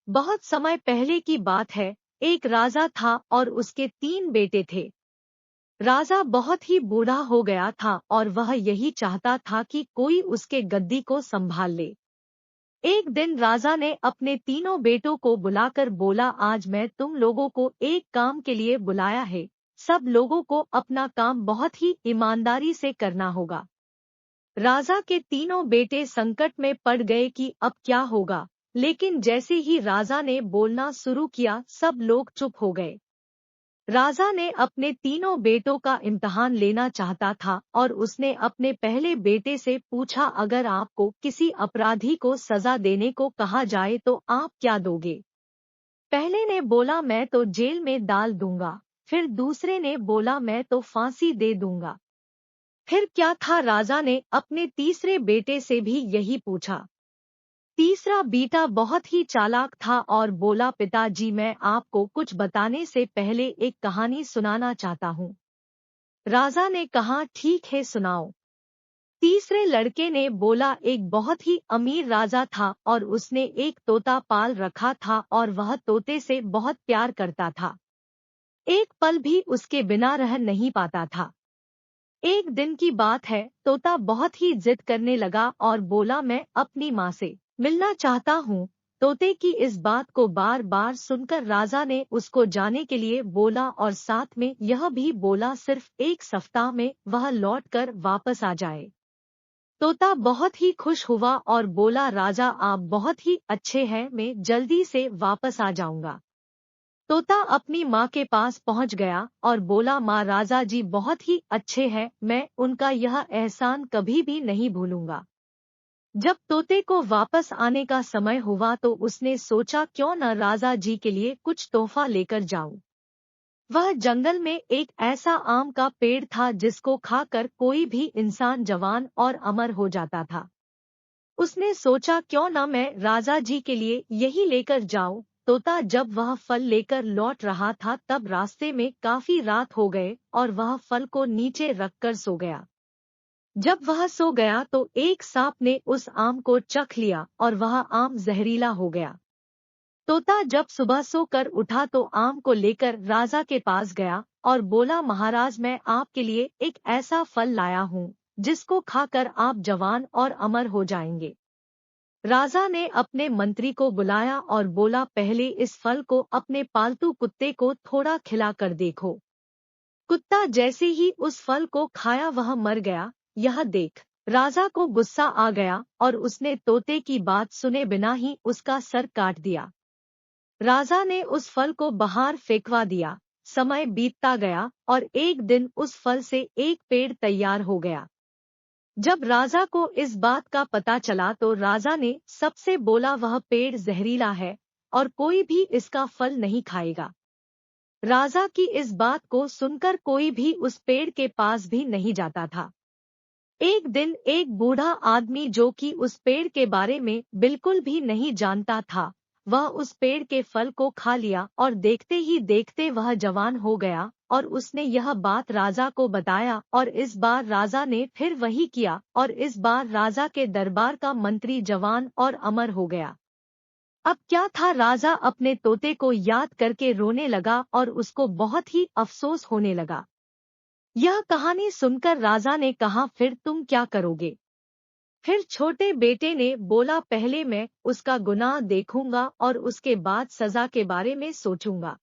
बहुत समय पहले की बात है। एक राजा था और उसके 3 बेटे थे। राजा बहुत ही बूढ़ा हो गया था और वह यही चाहता था कि कोई उसके गद्दी को संभाल ले। एक दिन राजा ने अपने 3 बेटों को बुलाकर बोला, आज मैं तुम लोगों को एक काम के लिए बुलाया है। सब लोगों को अपना काम बहुत ही ईमानदारी से करना होगा। राजा के 3 बेटे संकट में पड़ गए कि अब क्या होगा, लेकिन जैसे ही राजा ने बोलना शुरू किया सब लोग चुप हो गए। राजा ने अपने 3 बेटों का इम्तिहान लेना चाहता था और उसने अपने पहले बेटे से पूछा, अगर आपको किसी अपराधी को सजा देने को कहा जाए तो आप क्या दोगे? पहले ने बोला, मैं तो जेल में डाल दूंगा। फिर दूसरे ने बोला, मैं तो फांसी दे दूंगा। फिर क्या था, राजा ने अपने तीसरे बेटे से भी यही पूछा। तीसरा बेटा बहुत ही चालाक था और बोला, पिताजी मैं आपको कुछ बताने से पहले एक कहानी सुनाना चाहता हूँ। राजा ने कहा, ठीक है सुनाओ। तीसरे लड़के ने बोला, एक बहुत ही अमीर राजा था और उसने एक तोता पाल रखा था और वह तोते से बहुत प्यार करता था। एक पल भी उसके बिना रह नहीं पाता था। एक दिन की बात है, तोता बहुत ही जिद करने लगा और बोला, मैं अपनी माँ से मिलना चाहता हूँ। तोते की इस बात को बार बार सुनकर राजा ने उसको जाने के लिए बोला और साथ में यह भी बोला, सिर्फ एक सप्ताह में वह लौटकर वापस आ जाए। तोता बहुत ही खुश हुआ और बोला, राजा आप बहुत ही अच्छे हैं, मैं जल्दी से वापस आ जाऊंगा। तोता अपनी माँ के पास पहुँच गया और बोला, माँ राजा जी बहुत ही अच्छे हैं, मैं उनका यह एहसान कभी भी नहीं भूलूंगा। जब तोते को वापस आने का समय हुआ तो उसने सोचा, क्यों न राजा जी के लिए कुछ तोहफा लेकर जाऊं। वह जंगल में एक ऐसा आम का पेड़ था जिसको खाकर कोई भी इंसान जवान और अमर हो जाता था। उसने सोचा, क्यों न मैं राजा जी के लिए यही लेकर जाऊं। तोता जब वह फल लेकर लौट रहा था तब रास्ते में काफी रात हो गए और वह फल को नीचे रखकर सो गया। जब वह सो गया तो एक सांप ने उस आम को चख लिया और वह आम जहरीला हो गया। तोता जब सुबह सोकर उठा तो आम को लेकर राजा के पास गया और बोला, महाराज मैं आपके लिए एक ऐसा फल लाया हूँ जिसको खाकर आप जवान और अमर हो जाएंगे। राजा ने अपने मंत्री को बुलाया और बोला, पहले इस फल को अपने पालतू कुत्ते को थोड़ा खिला कर देखो। कुत्ता जैसे ही उस फल को खाया वह मर गया। यह देख राजा को गुस्सा आ गया और उसने तोते की बात सुने बिना ही उसका सर काट दिया। राजा ने उस फल को बाहर फेंकवा दिया। समय बीतता गया और एक दिन उस फल से एक पेड़ तैयार हो गया। जब राजा को इस बात का पता चला तो राजा ने सबसे बोला, वह पेड़ जहरीला है और कोई भी इसका फल नहीं खाएगा। राजा की इस बात को सुनकर कोई भी उस पेड़ के पास भी नहीं जाता था। एक दिन एक बूढ़ा आदमी जो कि उस पेड़ के बारे में बिल्कुल भी नहीं जानता था, वह उस पेड़ के फल को खा लिया और देखते ही देखते वह जवान हो गया और उसने यह बात राजा को बताया और इस बार राजा ने फिर वही किया और इस बार राजा के दरबार का मंत्री जवान और अमर हो गया। अब क्या था, राजा अपने तोते को याद करके रोने लगा और उसको बहुत ही अफसोस होने लगा। यह कहानी सुनकर राजा ने कहा, फिर तुम क्या करोगे? फिर छोटे बेटे ने बोला, पहले मैं उसका गुनाह देखूंगा और उसके बाद सजा के बारे में सोचूंगा।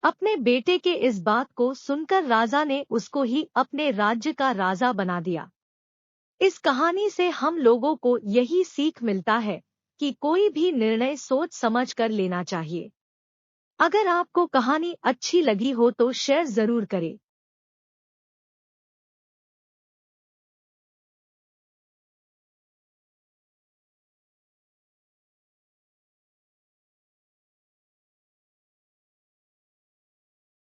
अपने बेटे के इस बात को सुनकर राजा ने उसको ही अपने राज्य का राजा बना दिया। इस कहानी से हम लोगों को यही सीख मिलता है कि कोई भी निर्णय सोच समझ कर लेना चाहिए। अगर आपको कहानी अच्छी लगी हो तो शेयर जरूर करें।